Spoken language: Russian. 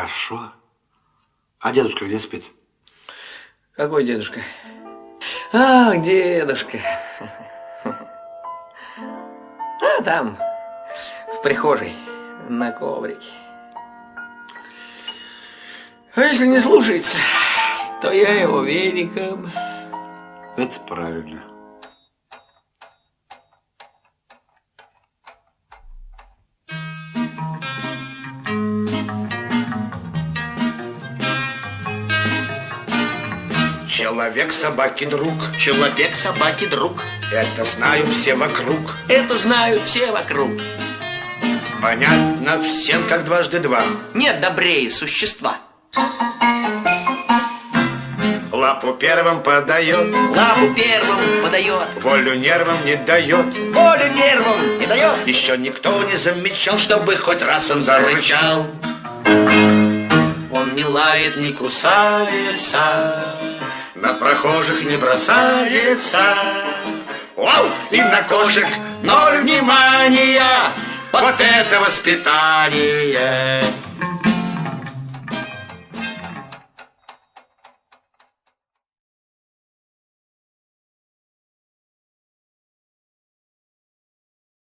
Хорошо. А дедушка где спит? Какой дедушка? Ах, дедушка. А там, в прихожей, на коврике. А если не слушается, то я его веником. Это правильно. Человек собаки друг. Человек собаки друг. Это знают все вокруг. Это знают все вокруг. Понятно всем, как дважды два. Нет добрее существа. Лапу первым подает. Лапу первым подает. Волю нервам не дает. Волю нервам не дает. Еще никто не замечал, чтобы хоть раз он зарычал. Он не лает, не кусается, На прохожих не бросается. Вау! И на кошек ноль внимания. Вот это воспитание!